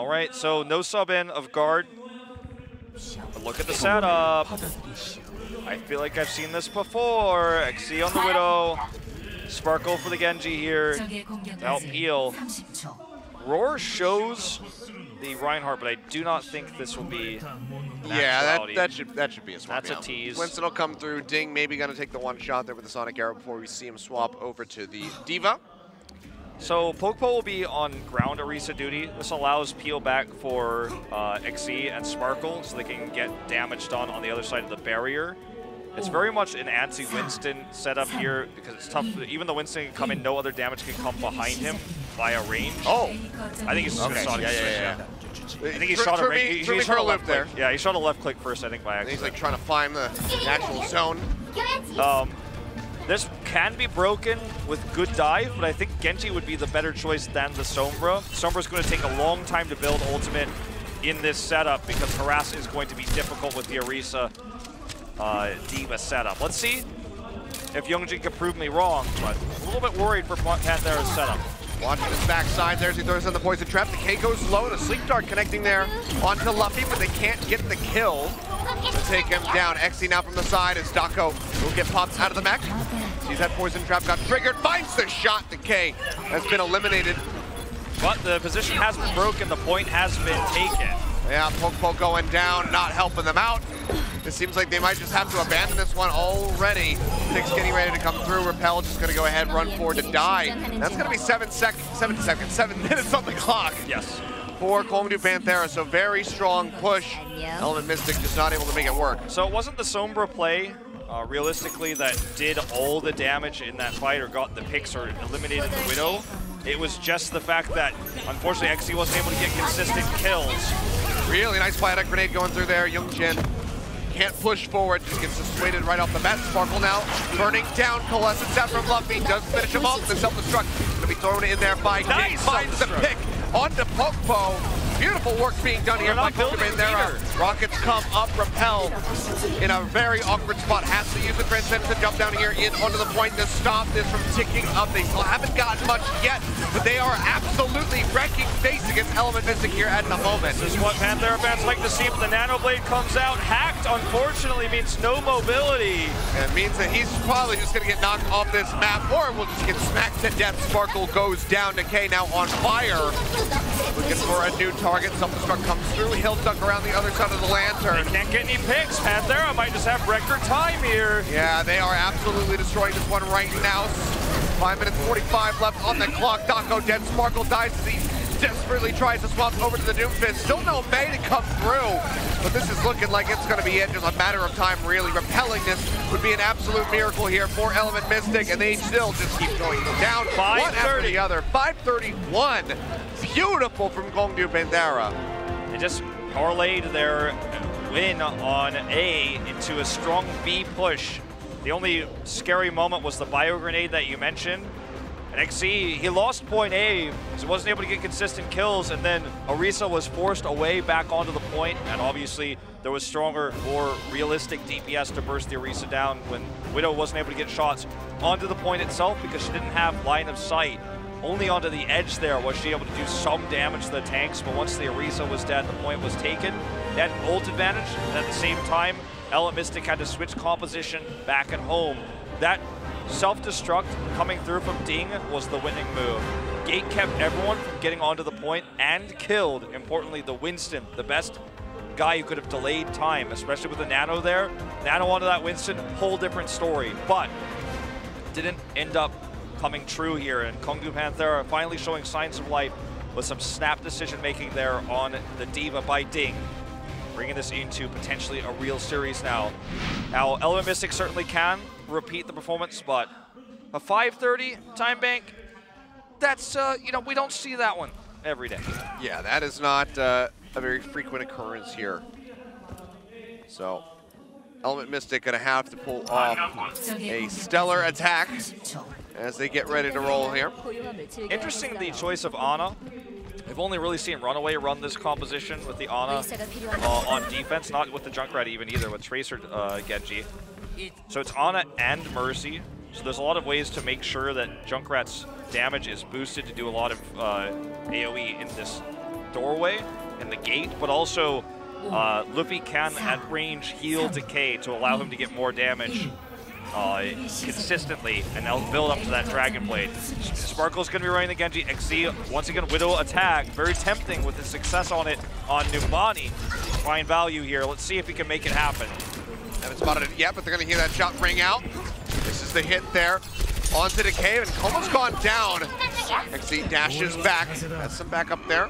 All right, so no sub in of guard. But look at the setup. I feel like I've seen this before. XC on the Widow. Sparkle for the Genji here to help heal. Roar shows the Reinhardt, but I do not think this will be that should be a swap. That's a tease. Winston will come through. Ding maybe going to take the one shot there with the Sonic Arrow before we see him swap over to the D.Va. So Pokepo will be on ground Orisa duty. This allows peel back for XC and Sparkle so they can get damage done on the other side of the barrier. It's very much an anti-Winston setup here because it's tough. Even though Winston can come in, no other damage can come behind him via range. Oh! I think he's just okay. Sonic switch, yeah. I think he shot a range. He shot a left click. Yeah, he shot a left click first, I think, by accident. He's like trying to find the actual zone. This can be broken with good dive, but I think Genji would be the better choice than the Sombra. Sombra's going to take a long time to build ultimate in this setup because harass is going to be difficult with the Orisa D.Va setup. Let's see if Youngjin can prove me wrong, but a little bit worried for Panthera's setup. Watching his backside there as he throws in the poison trap. The K goes low and a sleep dart connecting there onto Luffy, but they can't get the kill to take him down. XC now from the side as Dako will get popped out of the mech. Sees that poison trap got triggered, finds the shot. The K has been eliminated. But the position has been broken, the point has been taken. Yeah, Pokepo going down, not helping them out. It seems like they might just have to abandon this one already. Six getting ready to come through. Repel just going to go ahead, run forward to die. That's going to be 7 minutes on the clock. Yes. For KongDoo Panthera, so very strong push. Element Mystic just not able to make it work. So it wasn't the Sombra play, realistically, that did all the damage in that fight or got the picks or eliminated the Widow. It was just the fact that, unfortunately, XC wasn't able to get consistent kills. Really nice Viaduct Grenade going through there. Youngjin can't push forward, just gets dissuaded right off the bat. Sparkle now burning down. Coalescence out from Luffy, does finish him off. The self-destruct gonna be thrown in there by Ding. Finds the pick onto Pokepo. Beautiful work being done here by KongDoo Panthera. Rockets come up, Repel in a very awkward spot. Has to use the Transcendence to jump down here in onto the point to stop this from ticking up. They still haven't gotten much yet, but they are absolutely wrecking face against Element Mystic here at the moment. This is what Panthera fans like to see, but the Nano Blade comes out. Hacked, unfortunately, means no mobility. And it means that he's probably just going to get knocked off this map, or will just get smacked to death. Sparkle goes down. K now on fire. Looking for a new target. Self-destruct comes through. He'll duck around the other side of the lantern. They can't get any picks. Panthera might just have record time here. Yeah, they are absolutely destroying this one right now. 5 minutes 45 left on the clock. Dako dead. Sparkle dies as he desperately tries to swap over to the Doomfist. Still no May to come through, but this is looking like it's going to be it. Just a matter of time, really. Repelling this would be an absolute miracle here for Element Mystic, and they still just keep going down one after the other. 531. Beautiful from KongDoo Panthera. They just parlayed their win on A into a strong B push. The only scary moment was the bio grenade that you mentioned. And XC, he lost point A, so he wasn't able to get consistent kills, and then Orisa was forced away back onto the point, and obviously there was stronger, more realistic DPS to burst the Orisa down when Widow wasn't able to get shots onto the point itself because she didn't have line of sight. Only onto the edge there was she able to do some damage to the tanks, but once the Orisa was dead, the point was taken. They had an ult advantage, and at the same time, Element Mystic had to switch composition back at home. That self-destruct coming through from Ding was the winning move. Gate kept everyone from getting onto the point and killed, importantly, the Winston, the best guy who could have delayed time, especially with the Nano there. Nano onto that Winston, whole different story, but didn't end up coming true here, and KongDoo Panthera finally showing signs of life with some snap decision making there on the D.Va by Ding, bringing this into potentially a real series now. Now, Element Mystic certainly can repeat the performance, but a 5:30 time bank, that's, you know, we don't see that one every day. Yeah, that is not a very frequent occurrence here. So, Element Mystic gonna have to pull off a stellar attack as they get ready to roll here. Interesting, the choice of Ana. We've only really seen Runaway run this composition with the Ana on defense, not with the Junkrat even either, with Tracer Genji. So it's Ana and Mercy. So there's a lot of ways to make sure that Junkrat's damage is boosted to do a lot of AoE in this doorway and the gate, but also Luffy can, at range, heal Decay to allow him to get more damage consistently, and they'll build up to that Dragon Blade. Sparkle's going to be running the Genji. XZ, once again, Widow attack. Very tempting with his success on it on Numbani. Find value here. Let's see if he can make it happen. Haven't spotted it yet, but they're going to hear that shot ring out. This is the hit there. Onto Decay, and Koma's gone down. XZ dashes back. Has some back up there.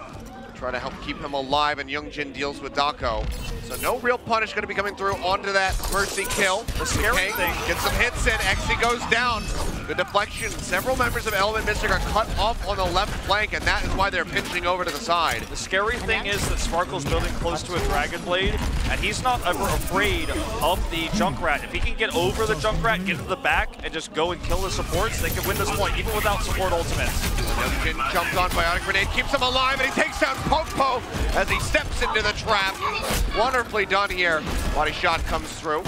Try to help keep him alive, and Youngjin deals with Dako. So no real punish going to be coming through onto that Mercy kill. The scary thing. Gets some hits in. XZ goes down. The deflection. Several members of Element Mystic are cut off on the left flank, and that is why they're pinching over to the side. The scary thing is that Sparkle's building close to a Dragon Blade, and he's not ever afraid of the Junkrat. If he can get over the Junkrat, get to the back, and just go and kill the supports, they can win this point, even without support ultimates. Youngjin jumps on Biotic Grenade, keeps him alive, and he takes down Popo as he steps into the trap. Wonderfully done here. Body shot comes through.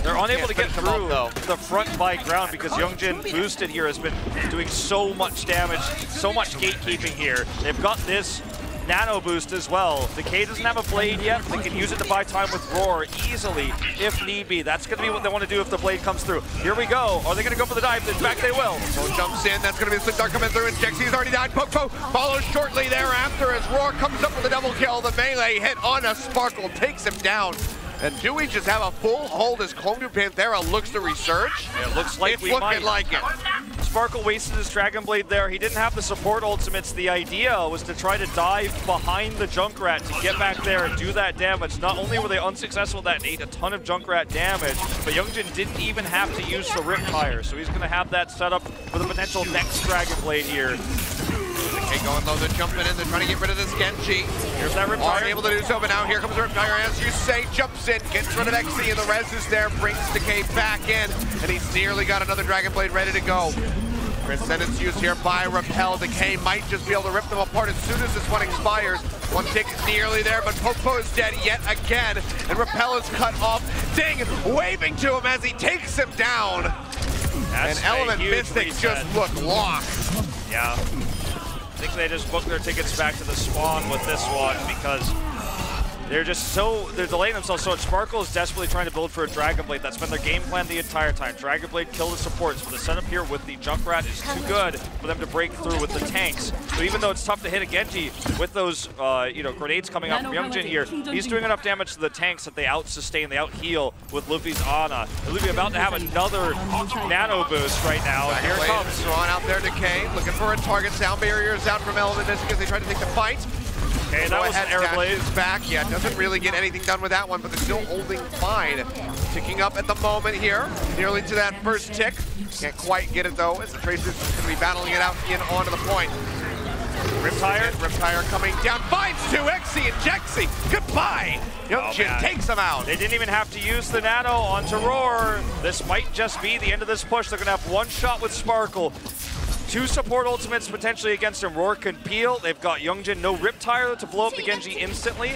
They're unable to get through the front by ground because Youngjin boosted here has been doing so much damage, so much gatekeeping here. They've got this nano boost as well. Decay doesn't have a blade yet, but they can use it to buy time with Roar easily if need be. That's going to be what they want to do if the blade comes through. Here we go. Are they going to go for the dive? In fact, they will. So jumps in. That's going to be a Slip Dart coming through, and Jexy's already died. Popo follows shortly thereafter as Roar comes up with a double kill. The melee hit on a Sparkle takes him down. And do we just have a full hold as KongDoo Panthera looks to resurge? It looks like it's looking like it. Sparkle wasted his Dragon Blade there. He didn't have the support ultimates. The idea was to try to dive behind the Junkrat to get back there and do that damage. Not only were they unsuccessful that ate a ton of Junkrat damage, but Youngjin didn't even have to use the Riptire. So he's going to have that set up for the potential next Dragon Blade here. Okay, going low, they're jumping in, they're trying to get rid of this Genji. Here's that Riptire. Are able to do so, but now here comes the Riptire, as you say, jumps in, gets rid of XZ, and the res is there, brings Decay back in, and he's nearly got another Dragon Blade ready to go. Transcendence used here by Repel. Decay might just be able to rip them apart as soon as this one expires. One tick nearly there, but Popo is dead yet again, and Repel is cut off. Ding, waving to him as he takes him down. That's and Element Mystic just look lost. Yeah. I think they just booked their tickets back to the spawn with this one because they're delaying themselves so much. Sparkle is desperately trying to build for a Dragon Blade. That's been their game plan the entire time. Dragon Blade, kill the supports. But the setup here with the Junkrat is too good for them to break through with the tanks. So even though it's tough to hit a Genji with those grenades coming out from Youngjin here, he's doing enough damage to the tanks that they out-sustain, they out-heal with Luffy's Ana. And Luffy about to have another nano boost right now. And here it comes. Drawn out there, Decay, looking for a target. Sound barrier is out from Element Mystic as they try to take the fight. Okay, that was an air blade. Back, yeah, doesn't really get anything done with that one, but they're still holding fine. Ticking up at the moment here, nearly to that first tick. Can't quite get it though, as the Tracer's going to be battling it out in onto the point. Riptire coming down, finds 2XZ and Jexy. Goodbye. Youngjin takes them out. They didn't even have to use the nano onto Roar. This might just be the end of this push. They're going to have one shot with Sparkle. Two support ultimates potentially against him. Roar can peel. They've got Youngjin, no Riptire to blow up the Genji instantly,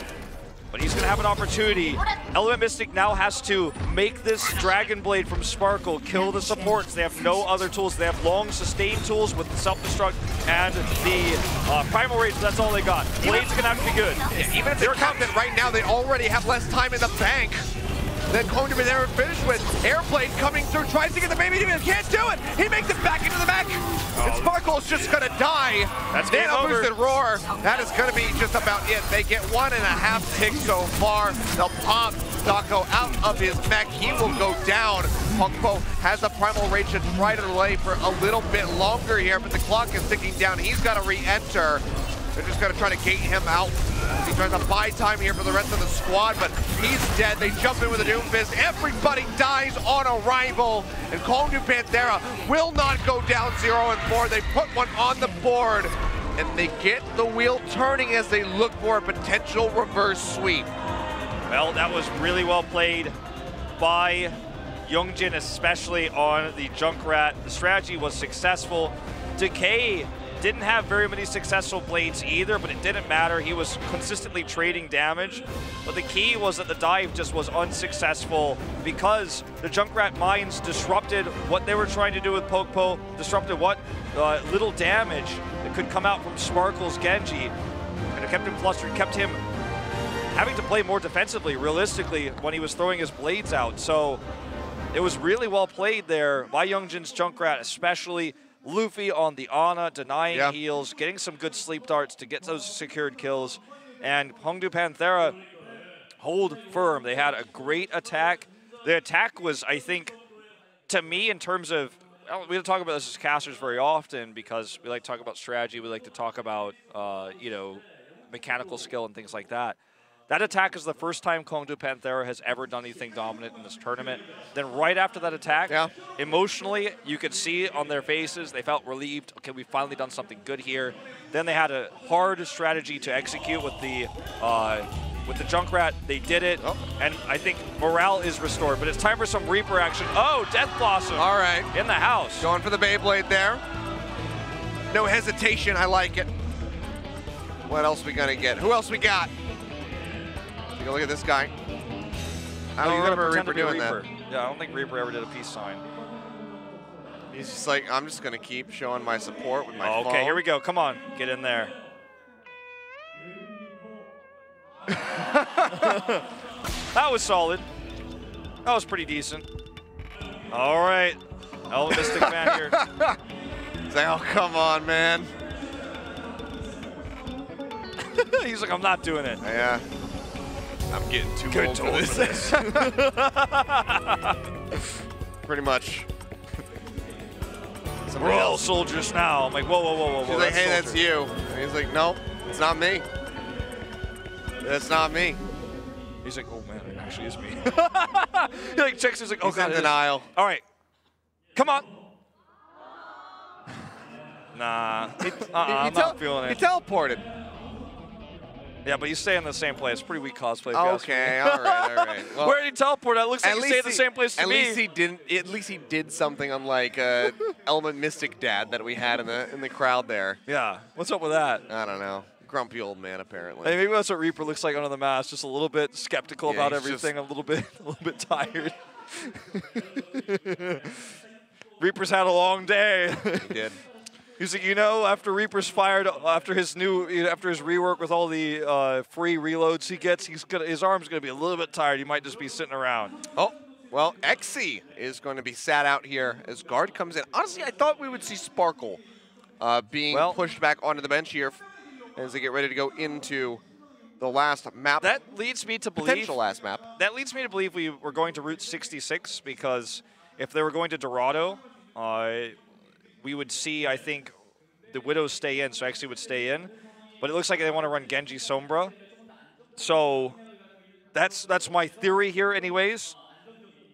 but he's going to have an opportunity. Element Mystic now has to make this Dragon Blade from Sparkle kill the supports. They have no other tools. They have long sustain tools with the self-destruct and the Primal Rage. That's all they got. Blade's going to have to be good. Yeah, even if they're confident right now, they already have less time in the bank. Then KongDoo Panthera finished with Airblade coming through, tries to get the baby, he can't do it! He makes it back into the back! And Sparkle's just gonna die! That's game over. Boosted Roar, that is gonna be just about it. They get 1.5 ticks so far. They'll pop Dako out of his mech, he will go down. Popo has the Primal Rage to try to delay for a little bit longer here, but the clock is ticking down. He's gotta re-enter. They're just gonna try to gate him out. He tries to buy time here for the rest of the squad, but he's dead. They jump in with a Doom Fist. Everybody dies on arrival, and KongDoo Panthera will not go down 0-4. They put one on the board, and they get the wheel turning as they look for a potential reverse sweep. Well, that was really well played by Youngjin, especially on the Junkrat. The strategy was successful. Decay didn't have very many successful blades either, but it didn't matter. He was consistently trading damage. But the key was that the dive just was unsuccessful because the Junkrat mines disrupted what they were trying to do with Popo, disrupted what little damage that could come out from Sparkle's Genji. And if kept him flustered, kept him having to play more defensively, realistically, when he was throwing his blades out. So it was really well played there by Youngjin's Junkrat, especially Luffy on the Ana, denying heals, getting some good sleep darts to get those secured kills. And KongDoo Panthera hold firm. They had a great attack. The attack was, I think, to me, in terms of, we don't talk about this as casters very often because we like to talk about strategy. We like to talk about, you know, mechanical skill and things like that. That attack is the first time KongDoo Panthera has ever done anything dominant in this tournament. Then right after that attack, emotionally, you could see on their faces, they felt relieved. Okay, we've finally done something good here. Then they had a hard strategy to execute with the Junkrat. They did it, and I think morale is restored. But it's time for some Reaper action. Oh, Death Blossom. All right. In the house. Going for the Beyblade there. No hesitation, I like it. What else we gonna get? Who else we got? Take a look at this guy. I don't remember Reaper doing that. Yeah, I don't think Reaper ever did a peace sign. He's just like, I'm just gonna keep showing my support with my phone. Okay, here we go. Come on, get in there. That was solid. That was pretty decent. All right, Elven Mystic fan here. He's like, oh, come on, man. He's like, I'm not doing it. Yeah. I'm getting too old for this. Pretty much. We're all soldiers now. I'm like, whoa, whoa, whoa, whoa, whoa. She's like, hey, that's you. And he's like, nope, it's not me. That's not me. He's like, oh man, it actually is me. He like checks, he's like, oh he's god, in denial. All right, come on. Nah, I'm not feeling it. He teleported. Yeah, but you stay in the same place. Pretty weak cosplay. Okay, all right. Well, where did he teleport? It looks like he stayed in the same place to me. At least he did something unlike Element Mystic Dad that we had in the crowd there. Yeah, what's up with that? I don't know. Grumpy old man, apparently. Hey, maybe that's what Reaper looks like under the mask. Just a little bit skeptical about everything. A little bit tired. Reaper's had a long day. He did. He's like, you know, after Reaper's fired, after his rework with all the free reloads he gets, his arm's gonna be a little bit tired. He might just be sitting around. Oh, well, XC is going to be sat out here as guard comes in. Honestly, I thought we would see Sparkle being pushed back onto the bench here as they get ready to go into the last map. That leads me to believe potential last map. That leads me to believe we were going to Route 66 because if they were going to Dorado, we would see, I think, the Widows stay in, so XC would stay in. But it looks like they want to run Genji Sombra. So that's my theory here anyways.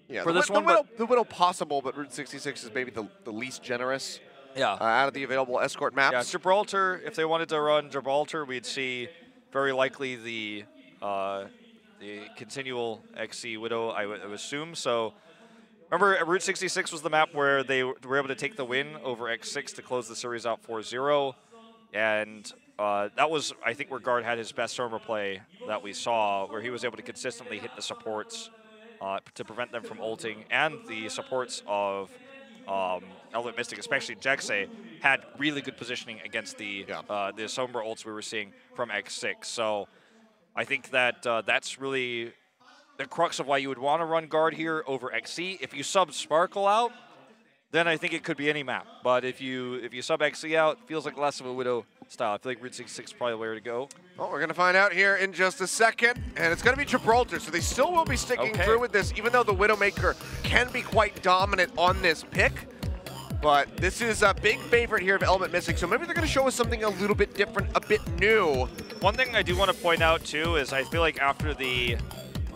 Yeah, for this one. The Widow possible, but Route 66 is maybe the least generous out of the available escort maps. Yeah, Gibraltar, if they wanted to run Gibraltar, we'd see very likely the continual XC Widow, I would assume. So remember, Route 66 was the map where they were able to take the win over X6 to close the series out 4-0. And that was, I think, where Guard had his best Sombra play that we saw, where he was able to consistently hit the supports to prevent them from ulting. And the supports of Element Mystic, especially Jexay, had really good positioning against the Sombra ults we were seeing from X6. So I think that that's really the crux of why you would want to run Guard here over XC. If you sub Sparkle out, then I think it could be any map. But if you sub XC out, it feels like less of a Widow style. I feel like Route 66 is probably the way to go. Well, we're going to find out here in just a second. And it's going to be Gibraltar, so they still will be sticking through with this, even though the Widowmaker can be quite dominant on this pick. But this is a big favorite here of Element Mystic, so maybe they're going to show us something a little bit different, a bit new. One thing I do want to point out, too, is I feel like after the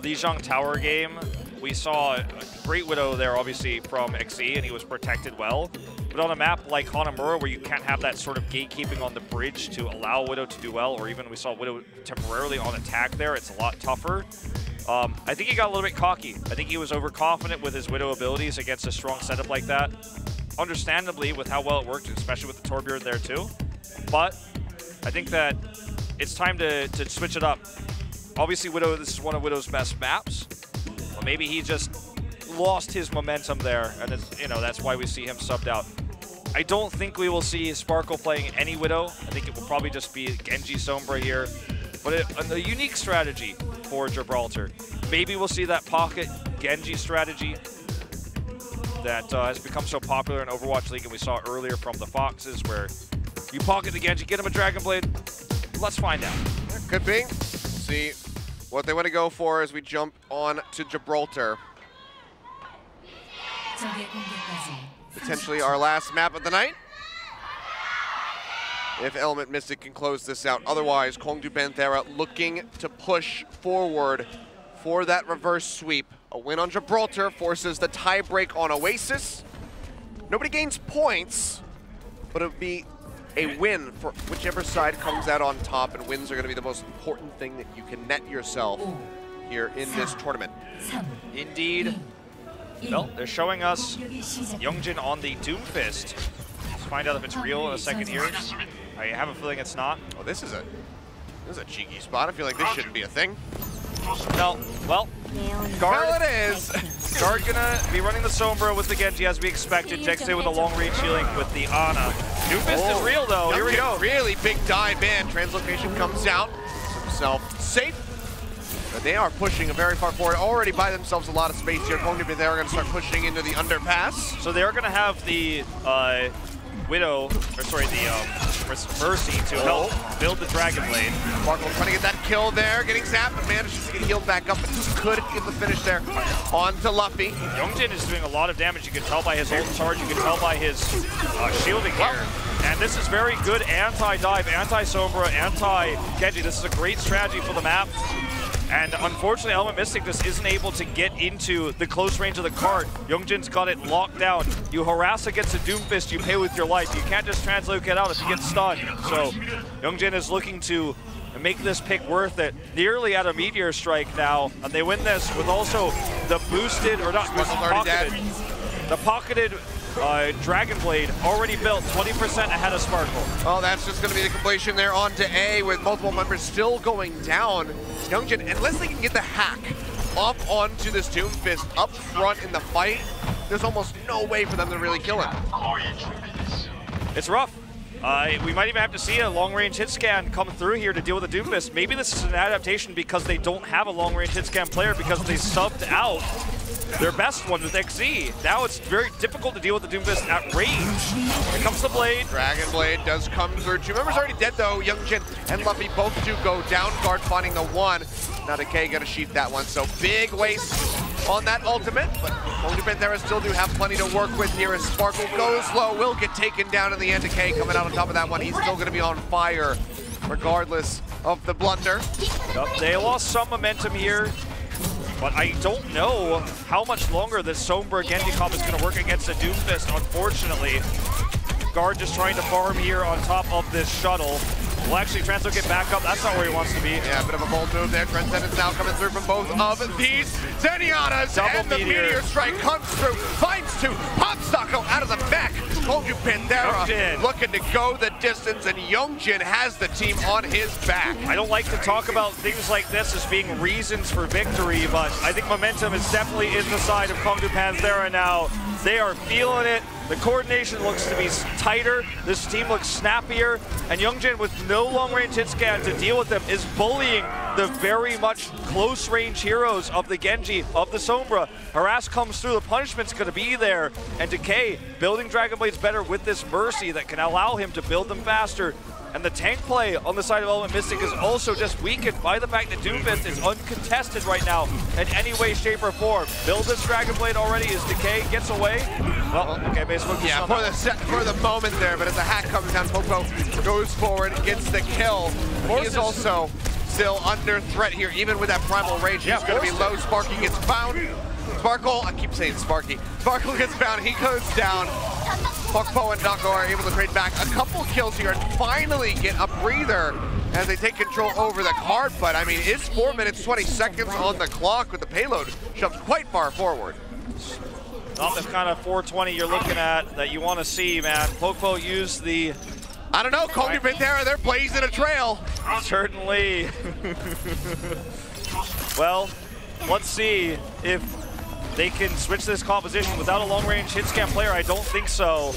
Lijiang Tower game, we saw a great Widow there, obviously, from XE, and he was protected well. But on a map like Hanamura, where you can't have that sort of gatekeeping on the bridge to allow Widow to do well, or even we saw Widow temporarily on attack there, it's a lot tougher. I think he got a little bit cocky. I think he was overconfident with his Widow abilities against a strong setup like that. Understandably, with how well it worked, especially with the Torbjorn there too. But I think that it's time to switch it up. Obviously, Widow, this is one of Widow's best maps. Well, maybe he just lost his momentum there, and it's, you know, that's why we see him subbed out. I don't think we will see Sparkle playing any Widow. I think it will probably just be Genji Sombra here. but a unique strategy for Gibraltar. Maybe we'll see that pocket Genji strategy that has become so popular in Overwatch League, and we saw earlier from the Foxes, where you pocket the Genji, get him a Dragon Blade. Let's find out. Could be. See what they want to go for as we jump on to Gibraltar. Potentially our last map of the night, if Element Mystic can close this out. Otherwise, KongDoo Panthera looking to push forward for that reverse sweep. A win on Gibraltar forces the tiebreak on Oasis. Nobody gains points, but it would be a win for whichever side comes out on top, and wins are going to be the most important thing that you can net yourself here in this tournament. Indeed. Well, they're showing us Youngjin on the Doomfist. Let's find out if it's real in a second here. I have a feeling it's not. Oh, this is a cheeky spot. I feel like this shouldn't be a thing. No, well, Guard, well, it is. Guard gonna be running the Sombra with the Genji as we expected. Jexay with a long range healing with the Ana. Doomfist is real though, here we go. Really big dive in. Translocation comes out, himself safe. But they are pushing very far forward, already buy themselves a lot of space here. KongDoo Panthera are gonna start pushing into the underpass. So they're gonna have the Widow, or sorry, the Mercy to help build the Dragon Blade. Sparkle trying to get that kill there, getting zapped, but manages to get healed back up, but couldn't get the finish there onto Luffy. Youngjin is doing a lot of damage. You can tell by his ult charge, you can tell by his shielding here. And this is very good anti-dive, anti-Sombra, anti-Genji. This is a great strategy for the map. And unfortunately, Element Mystic just isn't able to get into the close range of the cart. Youngjin's got it locked down. You harass against a Doomfist, you pay with your life. You can't just translocate out if you get stunned. So Youngjin is looking to make this pick worth it. Nearly at a Meteor Strike now, and they win this with also the boosted, or not boosted, pocketed. The pocketed Dragon Blade already built, 20% ahead of Sparkle. Oh, that's just going to be the completion there onto A, with multiple members still going down. Youngjin, unless they can get the hack off onto this Doomfist up front in the fight, there's almost no way for them to really kill him. It's rough. We might even have to see a long-range hit scan come through here to deal with the Doomfist. Maybe this is an adaptation because they don't have a long-range hit scan player because they subbed out their best one with XZ. Now it's very difficult to deal with the Doomfist at range. Here comes the Blade. Dragon Blade does come through. Two members already dead though. Youngjin and Luffy both do go down. Guard finding the one. Now Decay gonna sheath that one. So big waste on that ultimate, but KongDoo Panthera still do have plenty to work with here as Sparkle goes low. Will get taken down in the end. Decay coming out on top of that one. He's still gonna be on fire regardless of the blunder. Yep, they lost some momentum here. But I don't know how much longer this Sombra Genji comp is going to work against a Doomfist, unfortunately. Guard just trying to farm here on top of this shuttle. Will actually Translocate back up. That's not where he wants to be. Yeah, a bit of a bold move there. Transcendence now coming through from both of these Zenyatta's. And the Meteor Strike comes through. Finds two. Pops Stocko out of the back. KongDoo Panthera looking to go the distance, and Youngjin has the team on his back. I don't like to talk about things like this as being reasons for victory, but I think momentum is definitely in the side of KongDoo Panthera now. They are feeling it. The coordination looks to be tighter. This team looks snappier. And Youngjin, with no long-range hit scan to deal with them, is bullying the very much close-range heroes of the Genji, of the Sombra. Harass comes through. The punishment's going to be there. And Decay building Dragon Blades better with this Mercy that can allow him to build them faster. And the tank play on the side of Element Mystic is also just weakened by the fact that Doomfist is uncontested right now in any way, shape, or form. Build this Dragon Blade already as Decay gets away. Well, okay, base focus on for the moment there, but as the hack comes down, Popo goes forward, gets the kill. He is also still under threat here, even with that primal rage. He's going to be low. Sparky gets found. Sparkle, I keep saying Sparky. Sparkle gets found, he goes down. Pokpo and Dako are able to trade back a couple kills here and finally get a breather as they take control over the card. But I mean, it's 4 minutes, 20 seconds on the clock with the payload shoved quite far forward. Not the kind of 420 you're looking at that you want to see, man. Pokpo used the... I don't know, KongDoo Panthera, they're blazing a trail. Certainly. Well, let's see if they can switch this composition without a long-range hit-scan player. I don't think so.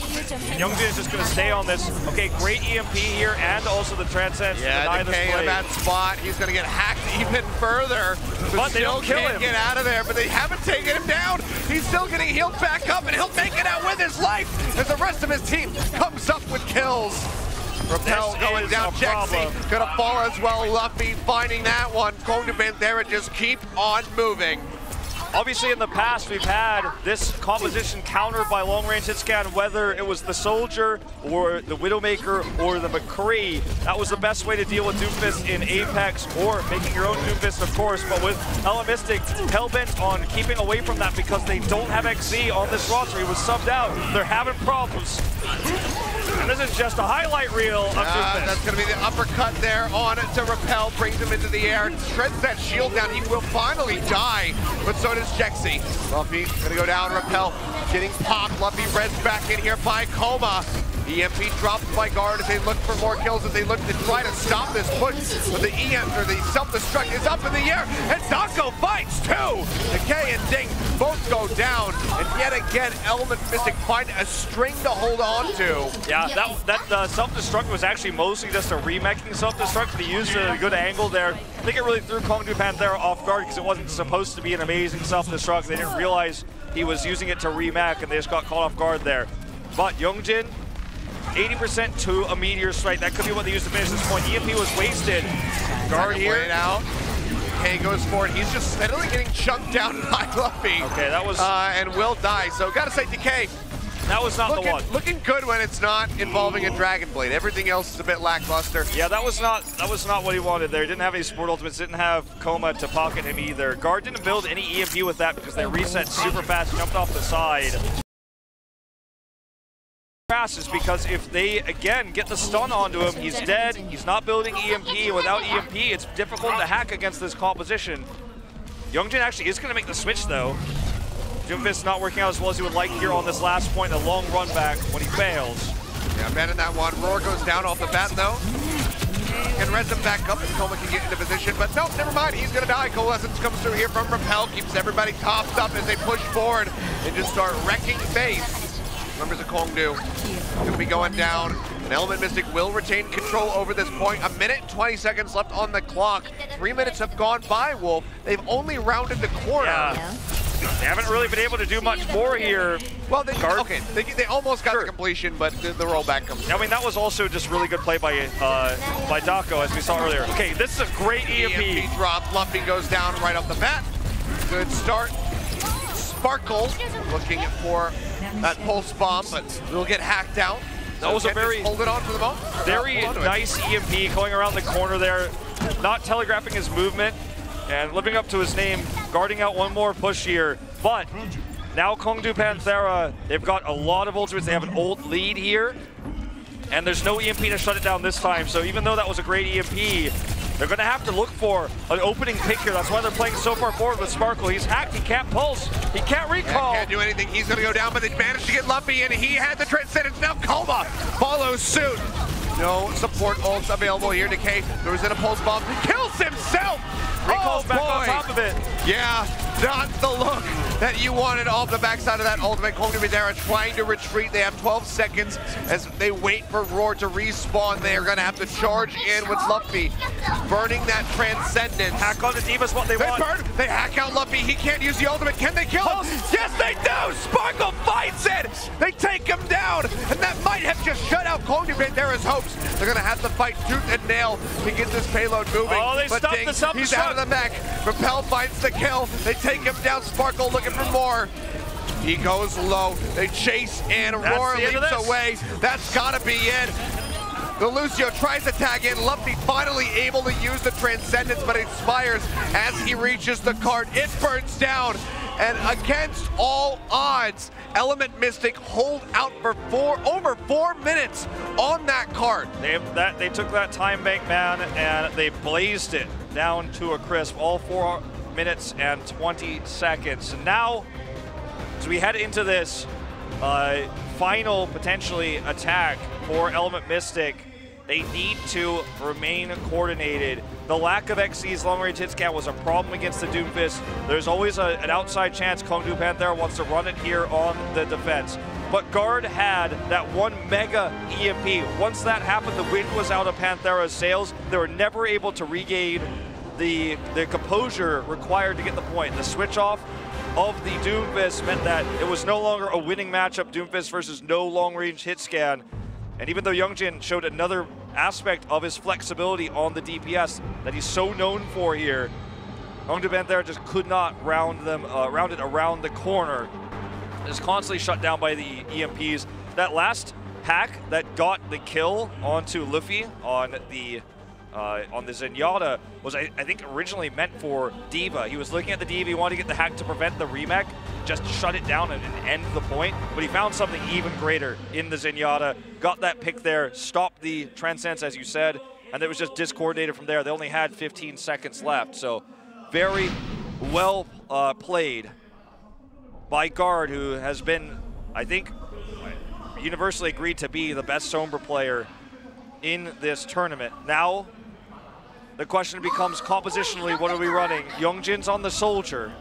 Youngjin is just going to stay on this. Okay, great EMP here, and also the Transcend to deny this play. In that spot, he's going to get hacked even further. But they don't kill him. Get out of there, but they haven't taken him down. He's still getting healed back up, and he'll make it out with his life as the rest of his team comes up with kills. Repel going down, Jexy gonna fall as well. Luffy finding that one. KongDoo Panthera just keep on moving. Obviously, in the past, we've had this composition countered by long-range hit scan, whether it was the Soldier or the Widowmaker or the McCree. That was the best way to deal with Doomfist in Apex, or making your own Doomfist, of course. But with Element Mystic hell-bent on keeping away from that because they don't have XZ on this roster. He was subbed out. They're having problems. And this is just a highlight reel of Doomfist. That's going to be the uppercut there on to Repel, brings him into the air, shreds that shield down. He will finally die, but so does Jexy. Luffy going to go down, Repel getting popped. Luffy res back in here by Coma. EMP drops by guard as they look for more kills, as they look to try to stop this push. But the EMP, or the self-destruct, is up in the air, and Dako fights too! Decay and Ding both go down, and yet again, Element Mystic find a string to hold on to. Yeah, that self-destruct was actually mostly just a remaking self-destruct. They used a good angle there. I think it really threw KongDoo Panthera off guard because it wasn't supposed to be an amazing self-destruct. They didn't realize he was using it to remake, and they just got caught off guard there. But Youngjin, 80% to a meteor strike. That could be what they used to finish this point. EMP was wasted. Guard here. Out. K goes for it. He's just steadily getting chunked down by Luffy. Okay, that was... and will die. So gotta say, Decay, that was not the one. Looking good when it's not involving a Dragon Blade. Everything else is a bit lackluster. Yeah, that was not what he wanted there. Didn't have any support ultimates, didn't have Coma to pocket him either. Guard didn't build any EMP with that because they reset super fast, jumped off the side. Is because if they again get the stun onto him, he's dead. He's not building EMP. Without EMP, it's difficult to hack against this composition. Youngjin actually is going to make the switch though. Doomfist not working out as well as he would like here on this last point, a long run back when he fails. Yeah, abandoning that one. Roar goes down off the bat though. Can res him back up and Coma can get into position, but no, never mind, he's gonna die. Coalescence comes through here from Repel, keeps everybody topped up as they push forward and just start wrecking base. Members of KongDoo gonna be going down. And Element Mystic will retain control over this point. 1 minute and 20 seconds left on the clock. 3 minutes have gone by, Wolf. They've only rounded the corner. Yeah. They haven't really been able to do much more here. Well, they almost got the completion, but the rollback comes. I mean, that was also just really good play by Dako, as we saw earlier. Okay, this is a great EMP. EMP drop. Luffy goes down right off the bat. Good start. Sparkle looking for that pulse bomb, but will get hacked out. That was a very hold it on for the moment. Very nice EMP going around the corner there, not telegraphing his movement and living up to his name, guarding out one more push here. But now KongDoo Panthera, they've got a lot of ultimates. They have an ult lead here, and there's no EMP to shut it down this time. So even though that was a great EMP, they're going to have to look for an opening pick here. That's why they're playing so far forward with Sparkle. He's hacked, he can't pulse, he can't recall. Can't do anything, he's going to go down, but they managed to get Luffy, and he had the Transcendence. Now Coma follows suit. No support ults available here. Decay throws in a pulse bomb, kills himself. Recalls back on top of it. Yeah, not the look that you wanted off the backside of that ultimate. KongDoo Panthera trying to retreat. They have 12 seconds as they wait for Roar to respawn. They are going to have to charge in with Luffy, burning that Transcendence. Hack on the D.Va's what they want. They hack out Luffy. He can't use the ultimate. Can they kill him? Yes, they do! Sparkle fights it! They take him down, and that might have just shut out KongDoo Panthera's hopes. They're going to have to fight tooth and nail to get this payload moving. Oh, they stopped the self-destruct. He's out of the mech. Repel finds the kill. They take him down. Sparkle looking for more. He goes low. They chase and Roar leaps away. That's gotta be it. The Lucio tries to tag in. Luffy finally able to use the Transcendence, but it expires as he reaches the cart. It burns down. And against all odds, Element Mystic hold out for over 4 minutes on that cart. They took that time bank, man, and they blazed it down to a crisp. All 4 minutes and 20 seconds. And now, as we head into this final, potentially, attack for Element Mystic, They need to remain coordinated. The lack of XC's long-range hit scan was a problem against the Doomfist. There's always an outside chance KongDoo Panthera wants to run it here on the defense. But Guard had that one mega EMP. Once that happened, the wind was out of Panthera's sails. They were never able to regain the composure required to get the point. The switch off of the Doomfist meant that it was no longer a winning matchup, Doomfist versus no long-range hit scan. And even though Youngjin showed another aspect of his flexibility on the DPS that he's so known for here, KongDoo Panthera just could not round it around the corner. Is constantly shut down by the EMPs. That last hack that got the kill onto Luffy on the Zenyatta was, I think, originally meant for D.Va. He was looking at the D.Va, he wanted to get the hack to prevent the remake, just shut it down and end the point, but he found something even greater in the Zenyatta, got that pick there, stopped the Transcendence, as you said, and it was just discoordinated from there. They only had 15 seconds left, so very well played by Guard, who has been, I think, universally agreed to be the best Sombra player in this tournament. Now, the question becomes compositionally, what are we running? Youngjin's on the Soldier,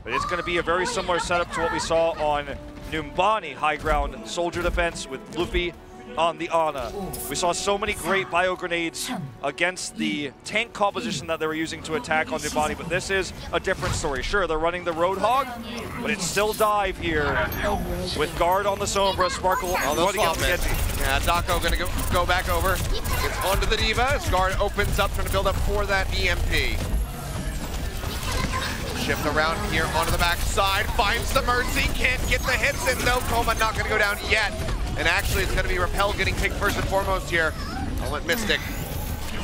but it's going to be a very similar setup to what we saw on Numbani, high ground Soldier defense with Luffy on the Ana. We saw so many great bio grenades against the tank composition that they were using to attack on Numbani, but this is a different story. Sure, they're running the Roadhog, but it's still dive here with Guard on the Sombra, Sparkle running up the Genji. Yeah, Dako gonna go back over. Gets onto the D.Va as Guard opens up, trying to build up for that EMP. Shift around here onto the backside, finds the Mercy, can't get the hits in. No, Coma not gonna go down yet. And actually, it's going to be Repel getting picked first and foremost here. Element Mystic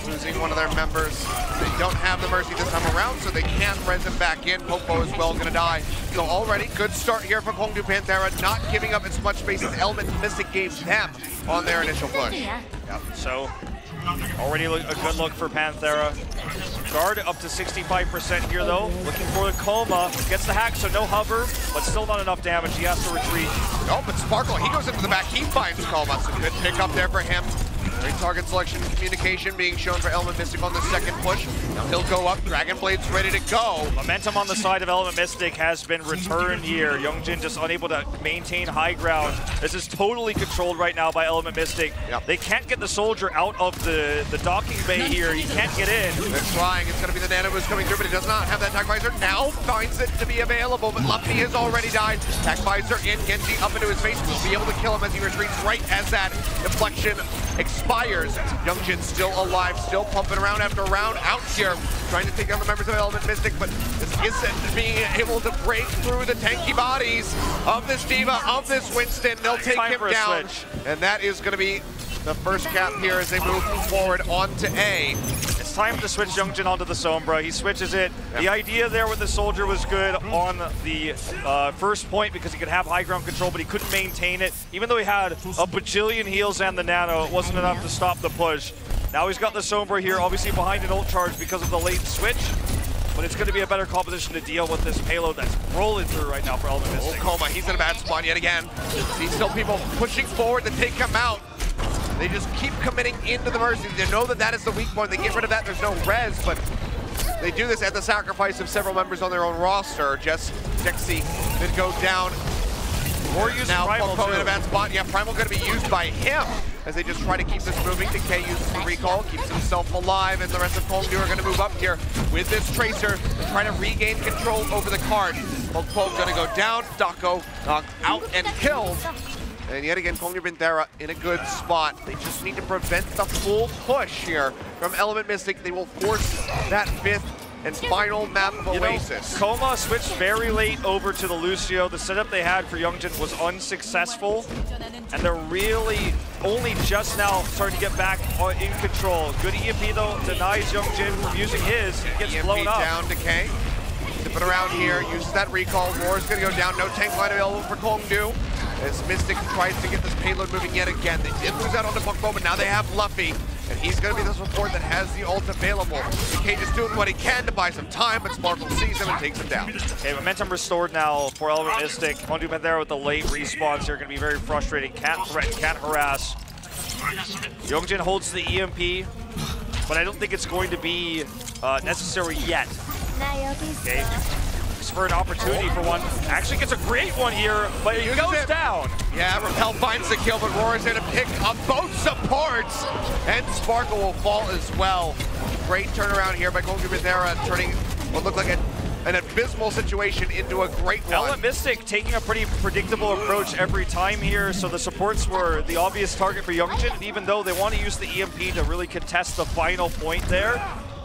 losing one of their members. They don't have the Mercy this time around, so they can't res him back in. Popo as well going to die. So already, good start here for KongDoo Panthera, not giving up as much space as Element Mystic gave them on their initial push. Yep. So already a good look for Panthera. Guard up to 65% here though. Looking for the Coma. Gets the hack, so no hover, but still not enough damage. He has to retreat. Oh, but Sparkle, he goes into the back. He finds Coma. So good pick up there for him. Great target selection and communication being shown for Element Mystic on the second push. Now he'll go up. Dragon Blade's ready to go. Momentum on the side of Element Mystic has been returned here. Youngjin just unable to maintain high ground. This is totally controlled right now by Element Mystic. Yep. They can't get the Soldier out of the docking bay here. He can't get in. They're trying. It's going to be the Nano who's coming through, but he does not have that Attack Visor. Now finds it to be available, but Luffy has already died. Attack Visor in. Genji up into his face. Will be able to kill him as he retreats right as that deflection expires. Youngjin still alive, still pumping around after round out here, trying to take down the members of Element Mystic, but this isn't being able to break through the tanky bodies of this D.Va, of this Winston. They'll take him down, and that is going to be the first cap here as they move forward onto A. It's time to switch Youngjin onto the Sombra. He switches it. Yep. The idea there with the Soldier was good on the first point because he could have high ground control, but he couldn't maintain it. Even though he had a bajillion heals and the Nano, it wasn't enough to stop the push. Now he's got the Sombra here, obviously behind an ult charge because of the late switch, but it's going to be a better composition to deal with this payload that's rolling through right now for Element Mystic. Coma, he's in a bad spot yet again. See still people pushing forward to take him out. They just keep committing into the Mercy. They know that that is the weak point. They get rid of that. There's no res, but they do this at the sacrifice of several members on their own roster. Just Dixie did go down. Or using now Primal Popo in a bad spot. Yeah, Primal going to be used by him as they just try to keep this moving. Decay uses the recall, keeps himself alive, and the rest of KongDoo are going to move up here with this Tracer to try to regain control over the card. Popo going to go down. Dako knocked out and killed. And yet again, KongDoo Panthera in a good spot. They just need to prevent the full push here from Element Mystic. They will force that fifth and final map of Oasis. Coma switched very late over to the Lucio. The setup they had for Youngjin was unsuccessful, and they're really only just now starting to get back in control. Good EMP though, denies Youngjin from using his. He gets EMP blown up. Down, Decay. Zipping around here, uses that recall. Roar's gonna go down, no tank line available for KongDoo. As Mystic tries to get this payload moving yet again. They did lose out on the Popo, but now they have Luffy, and he's going to be the support that has the ult available. DK just doing what he can to buy some time, but Sparkle sees him and takes him down. Okay, momentum restored now for Element Mystic. KongDoo Panthera with the late respawns here, going to be very frustrating. Can't threaten, can't harass. Youngjin holds the EMP, but I don't think it's going to be necessary yet. Okay. For an opportunity for one. Actually gets a great one here, but it goes down. Yeah, Repel finds the kill, but Roar is there to pick up both supports, and Sparkle will fall as well. Great turnaround here by KongDoo Panthera, turning what looked like an abysmal situation into a great one. Element Mystic taking a pretty predictable approach every time here, so the supports were the obvious target for Youngjin, and even though they want to use the EMP to really contest the final point there,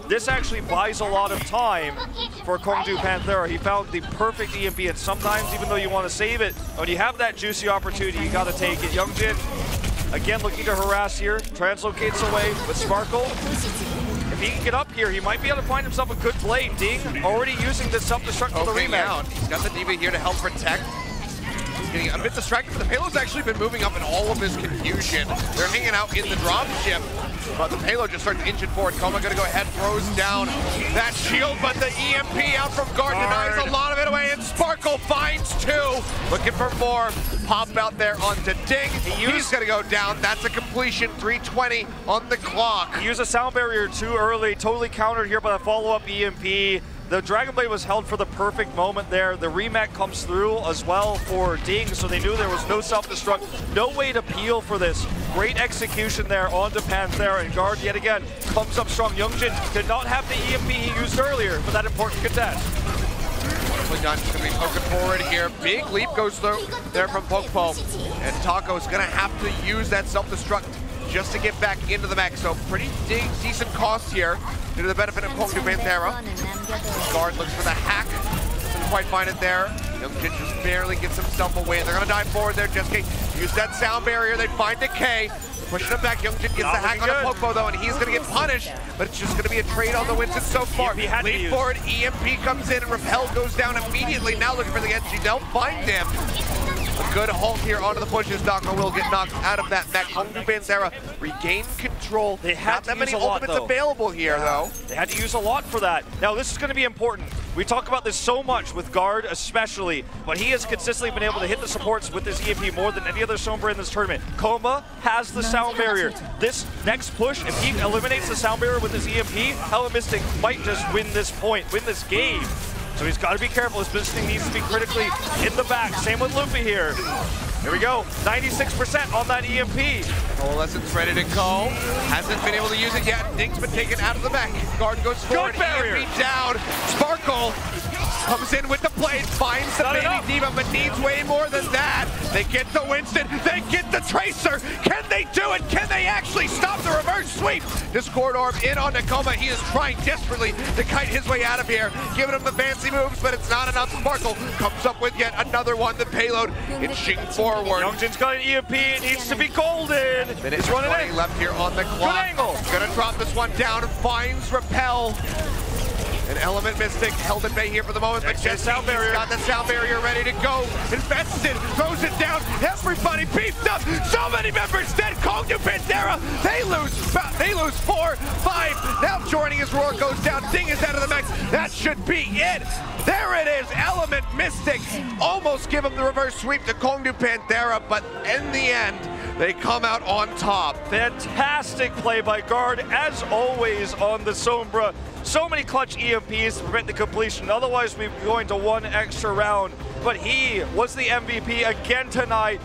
this actually buys a lot of time for KongDoo Panthera. He found the perfect EMP, and sometimes, even though you want to save it, when you have that juicy opportunity, you got to take it. Youngjin, again, looking to harass here, translocates away with Sparkle. If he can get up here, he might be able to find himself a good play. Ding, already using this self-destruct for the rematch. He's got the D.Va here to help protect. He's getting a bit distracted, but the payload's actually been moving up in all of his confusion. They're hanging out in the dropship, but the payload just starts inching forward. Koma gonna go ahead, throws down that shield, but the EMP out from Guard denies a lot of it away, and Sparkle finds two. Looking for more. Pop out there onto Ding. He's gonna go down. That's a completion, 3:20 on the clock. He used a sound barrier too early, totally countered here by the follow-up EMP. The Dragon Blade was held for the perfect moment there. The remake comes through as well for Ding, so they knew there was no self-destruct, no way to peel for this. Great execution there onto Panthera, and Guard yet again comes up strong. Youngjin did not have the EMP he used earlier for that important contest. Done. He's going to be poking forward here. Big leap goes through there from Pokepo, and Taco's going to have to use that self-destruct just to get back into the mech. So pretty decent cost here due to the benefit of KongDoo Panthera. Guard looks for the hack. Doesn't quite find it there. Youngjin just barely gets himself away. They're going to dive forward there. Just use that sound barrier. They find Decay. Pushing him back. Youngjin gets the hack on a Pokepo though, and he's going to get punished. But it's just going to be a trade on the Winston so far. Lead forward. EMP comes in, and Repel goes down immediately. Now looking for the edge. They'll find him. A good halt here onto the pushes. Daka will get knocked out of that mech. KongDoo Panthera regain control. They had not that many ultimates available here, though. They had to use a lot for that. Now, this is going to be important. We talk about this so much with Guard especially, but he has consistently been able to hit the supports with his EMP more than any other Sombra in this tournament. Koma has the sound barrier. This next push, if he eliminates the sound barrier with his EMP, Element Mystic might just win this point, win this game. So he's got to be careful. His positioning needs to be critically in the back. Same with Luffy here. Here we go. 96% on that EMP. Coalescence ready to go. Hasn't been able to use it yet. Ding's been taken out of the back. Guard goes forward. EMP down. Sparkle comes in with the blade, finds the baby D.Va, but needs way more than that. They get the Winston. They get the Tracer. Can they do it? Can they actually stop the reverse sweep? Discord Orb in on Nakoma. He is trying desperately to kite his way out of here, giving him the fancy moves, but it's not enough. Sparkle comes up with yet another one. The payload inching forward. Youngjin's got an EMP. It needs to be golden. He's running in. Left here on the clock. Good angle. Gonna drop this one down and finds Repel. An Element Mystic held at bay here for the moment, but Jesse's got the sound barrier ready to go. Invested, throws it down. Everybody beefed up. So many members dead. KongDoo Panthera. They lose 4, 5. Now joining as Roar goes down. Ding is out of the mix. That should be it. There it is. Element Mystic almost give him the reverse sweep to KongDoo Panthera, but in the end, they come out on top. Fantastic play by Guard, as always on the Sombra. So many clutch EMPs to prevent the completion. Otherwise, we'd be going to one extra round. But he was the MVP again tonight.